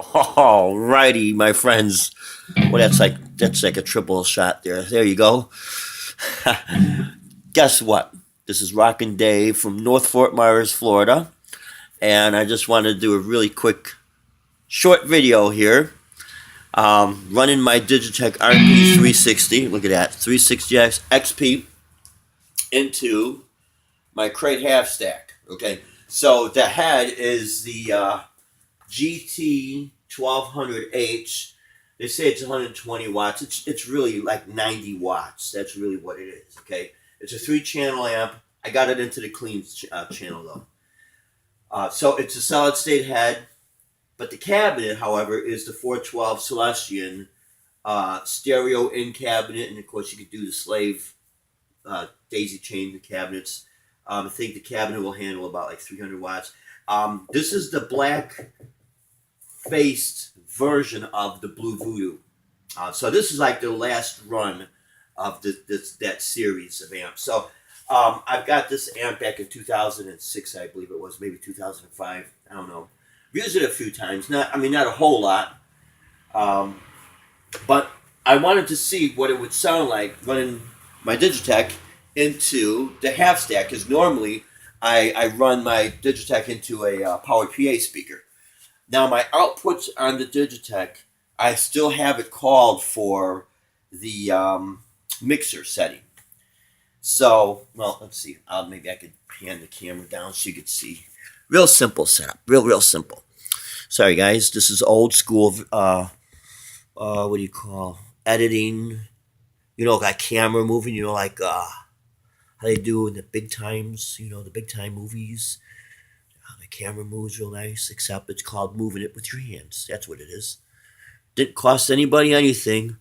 Alrighty, my friends. Well, that's like a triple shot there. There you go. Guess what? This is Rockin' Dave from North Fort Myers, Florida, and I just wanted to do a really quick, short video here. Running my Digitech RP 360. Look at that, 360X XP into my crate half stack. Okay, so the head is the GT 1200H. They say it's 120 watts. It's really like 90 watts. That's really what it is. Okay, it's a 3-channel amp. I got it into the clean channel though. So it's a solid state head, but the cabinet, however, is the 412 Celestion stereo in cabinet, and of course you could do the slave daisy chain the cabinets. I think the cabinet will handle about like 300 watts. This is the black faced version of the Blue Voodoo. So this is like the last run of that series of amps. So I've got this amp back in 2006, I believe it was, maybe 2005. I don't know. I've used it a few times. Not a whole lot. But I wanted to see what it would sound like running my Digitech into the half stack, because normally I run my Digitech into a powered PA speaker. Now my outputs on the Digitech, I still have it called for the mixer setting. So, well, let's see. Maybe I could pan the camera down so you could see. Real simple setup. Real simple. Sorry, guys. This is old school. What do you call editing? Like camera moving. Like how they do in the big times. The big time movies. The camera moves real nice, except it's called moving it with your hands. That's what it is. Didn't cost anybody anything.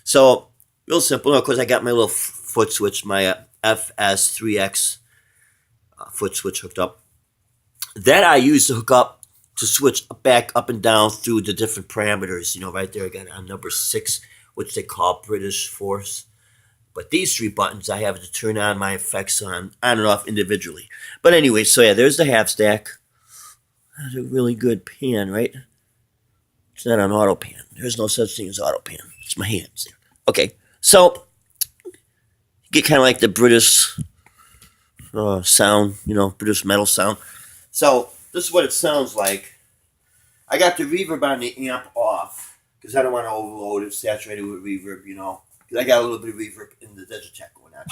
So, real simple. Of course, I got my little foot switch, my FS3X foot switch hooked up. That I use to hook up to switch back up and down through the different parameters. Right there I got it on number 6, which they call British Force. But these 3 buttons, I have to turn on my effects on and off individually. But anyway, so yeah, there's the half stack. That's a really good pan, right? It's not an auto pan. There's no such thing as auto pan. It's my hands. Okay, so you get kind of like the British sound, British metal sound. So this is what it sounds like. I got the reverb on the amp off because I don't want to overload it, saturate it with reverb, because I got a little bit of reverb in the Digitech going on.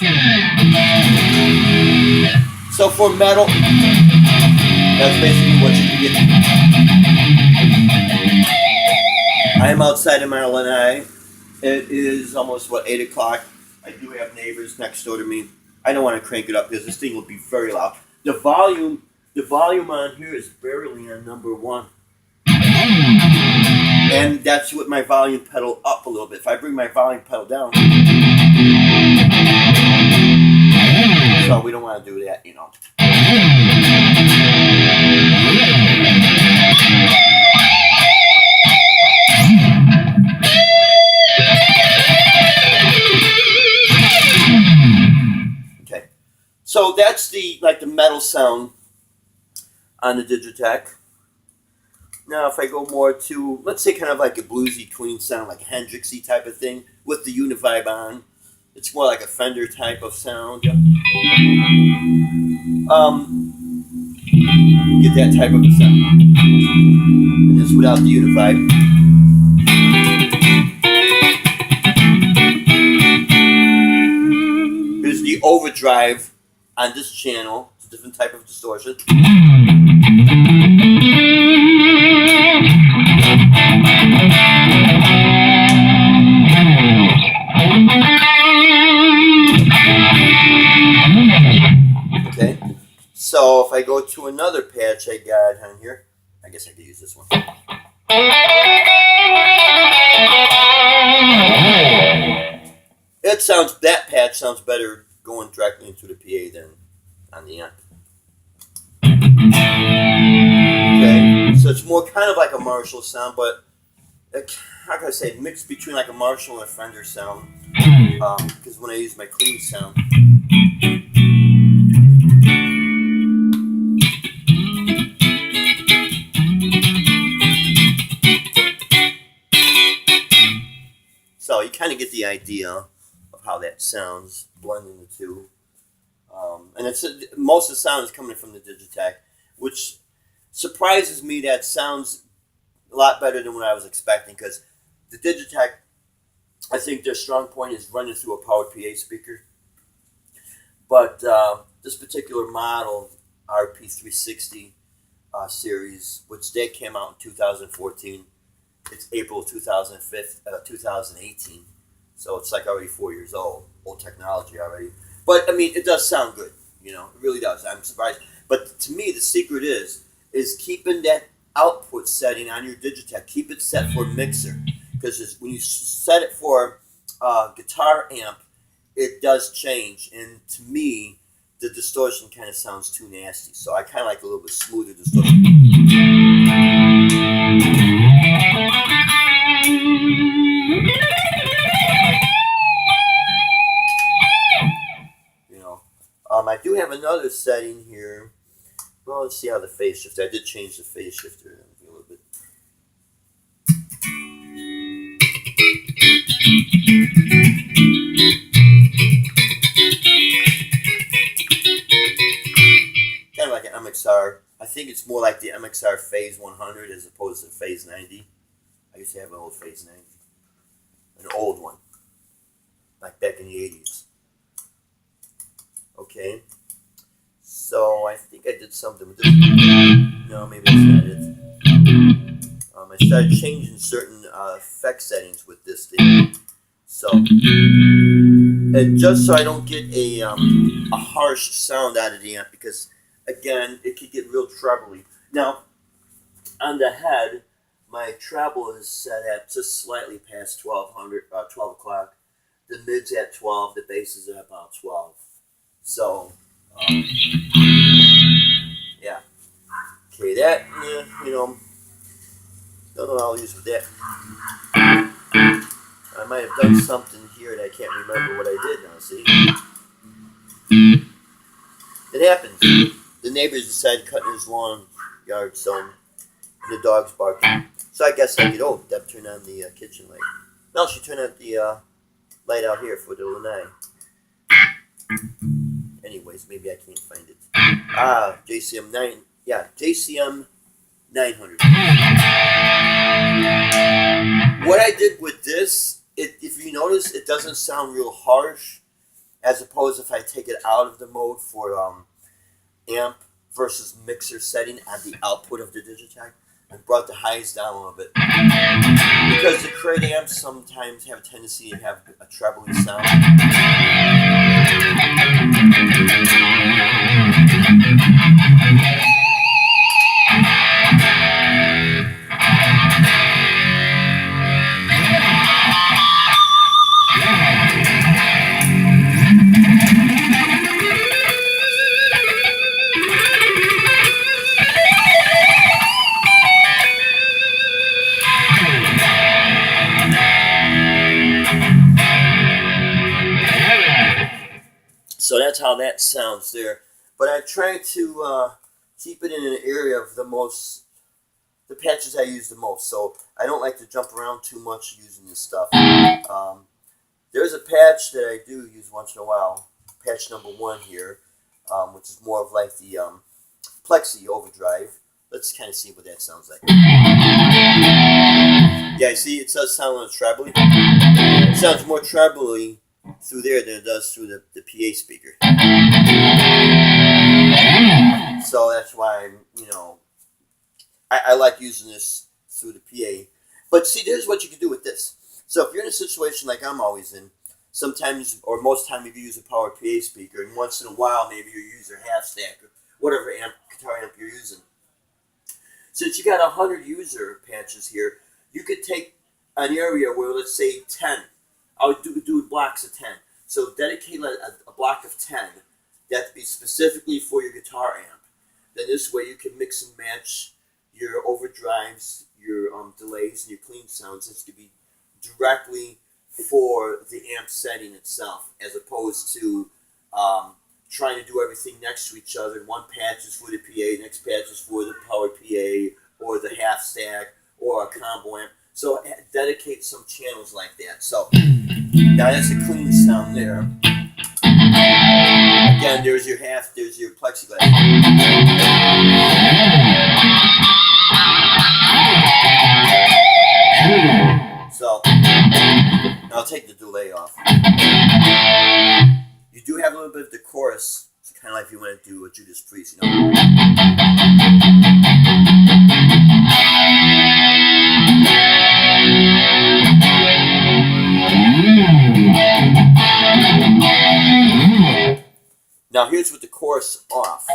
So for metal, that's basically what you can get. I am outside of Maryland. It is almost, 8 o'clock. I do have neighbors next door to me. I don't want to crank it up because this thing will be very loud. The volume on here is barely on number 1. And that's with my volume pedal up a little bit. If I bring my volume pedal down, so we don't want to do that, Okay, so that's the metal sound on the Digitech. Now, if I go more to, let's say, kind of like a bluesy, clean sound, like Hendrixy type of thing, with the Univibe on, it's more like a Fender type of sound. Get that type of a sound. And it's without the Univibe. Here's the overdrive on this channel. It's a different type of distortion. Okay, so if I go to another patch I got on here, I guess I could use this one. That patch sounds better going directly into the PA than on the amp. Okay, so it's more kind of like a Marshall sound, but how can I say, mixed between like a Marshall and a Fender sound. Because when I use my clean sound, of get the idea of how that sounds, blending the two. And it's most of the sound is coming from the Digitech, which surprises me. That sounds a lot better than what I was expecting, because the Digitech, I think their strong point is running through a powered PA speaker. But this particular model, RP360 series, which they came out in 2014, it's April 2018. So it's like already 4 years old technology already. But I mean, it does sound good. It really does. I'm surprised. But to me, the secret is keeping that output setting on your Digitech. Keep it set for mixer, because when you set it for guitar amp, it does change. And to me, the distortion kind of sounds too nasty. So I kind of like a little bit smoother distortion. I do have another setting here. Well, let's see how the phase shifter. I did change the phase shifter a little bit. Kind of like an MXR. I think it's more like the MXR Phase 100 as opposed to Phase 90. I used to have an old Phase 90. An old one. Like back in the 80s. Okay. So I think I did something with this. No, maybe that's not it. I started changing certain effect settings with this thing. So, and just so I don't get a harsh sound out of the amp, because again, it could get real trebly. Now, on the head, my treble is set at just slightly past 12 o'clock. The mid's at 12. The bass is at about 12. So, yeah. Okay, that, don't know what I'll use with that. I might have done something here and I can't remember what I did now, see? It happens. The neighbors decided cutting his lawn yard, so, and the dog's barking. So I guess I could, Deb turned on the kitchen light. No, she turned on the light out here for the lanai. Anyways, maybe I can't find it. JCM 9. Yeah, JCM 900. What I did with this, if you notice, it doesn't sound real harsh, as opposed if I take it out of the mode for amp versus mixer setting at the output of the Digitech. I brought the highs down a little bit, because the crate amps sometimes have a tendency to have a trebly sound. So that's how that sounds there. But I try to keep it in an area of the patches I use the most. So I don't like to jump around too much using this stuff. There's a patch that I do use once in a while. Patch number 1 here, which is more of like the Plexi overdrive. Let's kind of see what that sounds like. Yeah, see, it does sound a little trebly. It sounds more trebly through there than it does through the PA speaker. So that's why I like using this through the PA. But see, there's what you can do with this. So if you're in a situation like I'm always in, sometimes or most time you use a powered PA speaker, and once in a while maybe you use your halfstack or whatever guitar amp you're using. Since you got 100 user patches here, you could take an area where, let's say 10. I would do blocks of 10. So dedicate a block of 10 that be specifically for your guitar amp. Then this way you can mix and match your overdrives, your delays, and your clean sounds. This could be directly for the amp setting itself, as opposed to trying to do everything next to each other. One patch is for the PA, next patch is for the powered PA, or the half stack, or a combo amp. So dedicate some channels like that. So Now that's a clean sound there. Again, there's your plexiglass. So I'll take the delay off. You do have a little bit of the chorus. It's kind of like if you want to do a Judas Priest, you know. Now here's with the chorus off.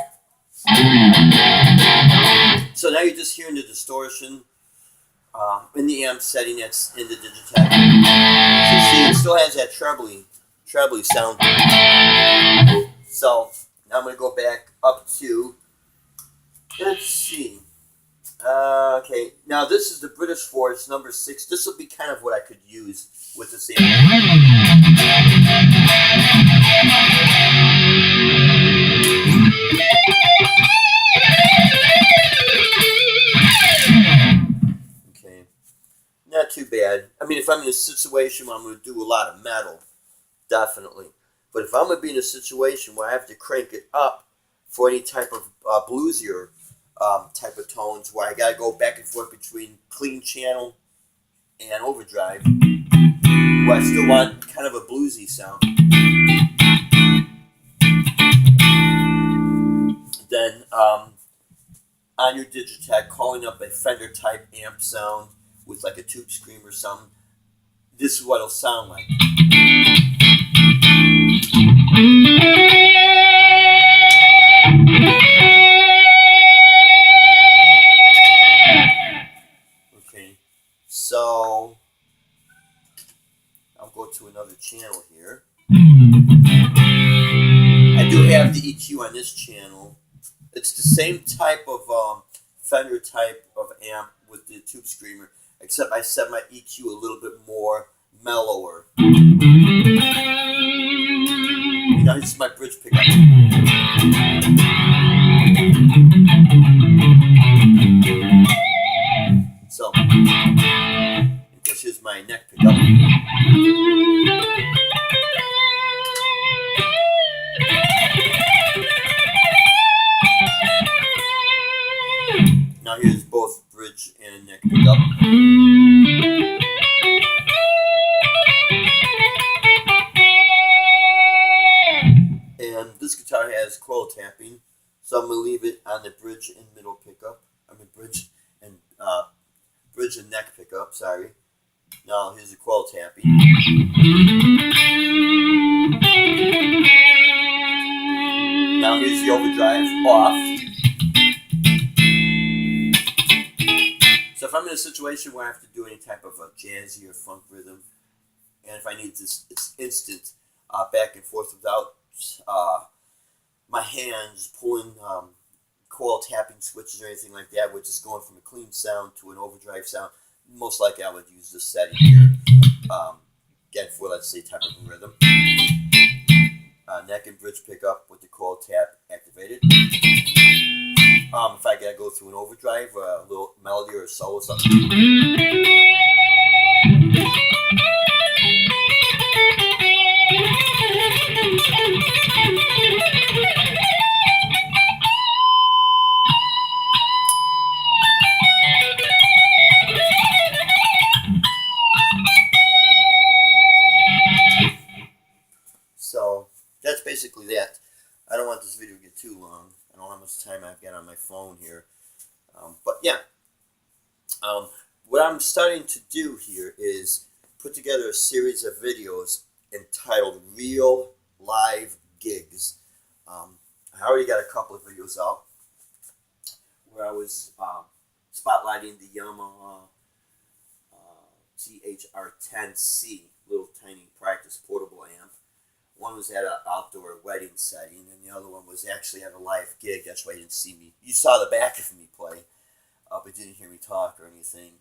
So now you're just hearing the distortion in the amp setting that's in the Digitech. So you see, it still has that trebly sound. So now I'm going to go back up to, let's see. Okay, now this is the British Force number 6. This will be kind of what I could use with this amp. Okay, not too bad. I mean, if I'm in a situation where I'm going to do a lot of metal, definitely. But if I'm going to be in a situation where I have to crank it up for any type of bluesier type of tones, where I got to go back and forth between clean channel and overdrive, where I still want kind of a bluesy sound, then on your Digitech, calling up a Fender type amp sound with like a tube scream or something, this is what it'll sound like. Okay, so I'll go to another channel here. I do have the EQ on this channel. It's the same type of Fender type of amp with the tube screamer, except I set my EQ a little bit more mellower. Now this is my bridge pickup. So, of course, here's my neck pickup. Now here's both bridge and neck pickup. And this guitar has coil tapping, so I'm going to leave it on the bridge and middle pickup. I mean bridge and neck pickup, sorry. Now here's the coil tapping. Now here's the overdrive off. So if I'm in a situation where I have to do any type of a jazzy or funk rhythm, and if I need this, it's instant back and forth without my hands pulling coil tapping switches or anything like that, we're just going from a clean sound to an overdrive sound. Most likely I would use this setting here, again for, let's say, type of a rhythm. Neck and bridge pickup with the coil tap activated. If I gotta go through an overdrive, a little melody or a solo or something. So that's basically that. I don't want this video to get too long. I don't know how much time I've got on my phone here. But yeah, what I'm starting to do here is put together a series of videos entitled Real Live Gigs. I already got a couple of videos out where I was spotlighting the Yamaha THR-10C, little tiny practice portable amp. One was at an outdoor wedding setting, and the other one was actually at a live gig. That's why you didn't see me. You saw the back of me play, but didn't hear me talk or anything.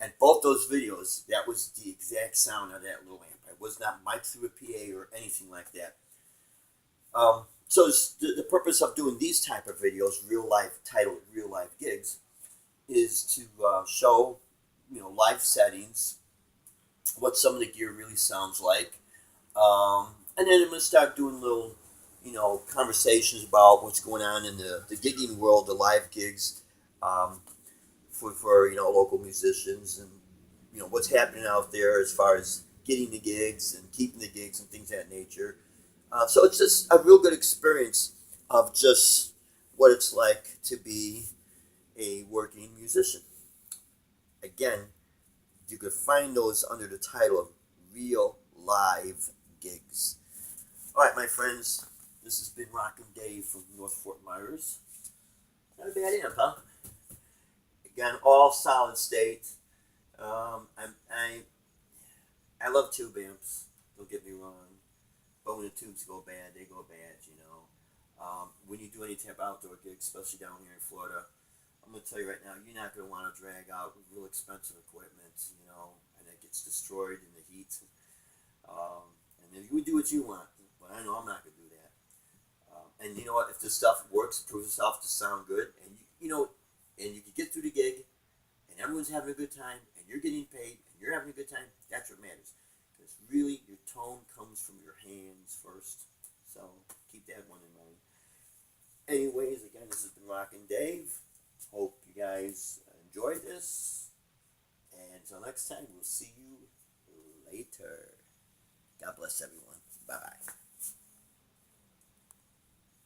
And both those videos, that was the exact sound of that little amp. I was not mic'd through a PA or anything like that. So the purpose of doing these type of videos, titled Real Live Gigs, is to show live settings what some of the gear really sounds like. And then I'm gonna start doing little, conversations about what's going on in the gigging world, the live gigs, um, for local musicians, and what's happening out there as far as getting the gigs and keeping the gigs and things of that nature. So it's just a real good experience of just what it's like to be a working musician. Again, you could find those under the title of Real Live Gigs. All right, my friends, this has been Rockin' Dave from North Fort Myers. Not a bad amp, huh? Again, all solid state. I love tube amps. Don't get me wrong, but when the tubes go bad, they go bad. When you do any type of outdoor gigs, especially down here in Florida, I'm gonna tell you right now, you're not gonna want to drag out real expensive equipment, and it gets destroyed in the heat. And then you do what you want, but I know I'm not gonna do that. And you know what? If this stuff works, proves itself to sound good, and and you can get through the gig, and everyone's having a good time, and you're getting paid, and you're having a good time, that's what matters. Because really, your tone comes from your hands first. So keep that one in mind. Anyways, again, this has been Rockin' Dave. Hope you guys enjoyed this. And until next time, we'll see you later. God bless everyone. Bye bye.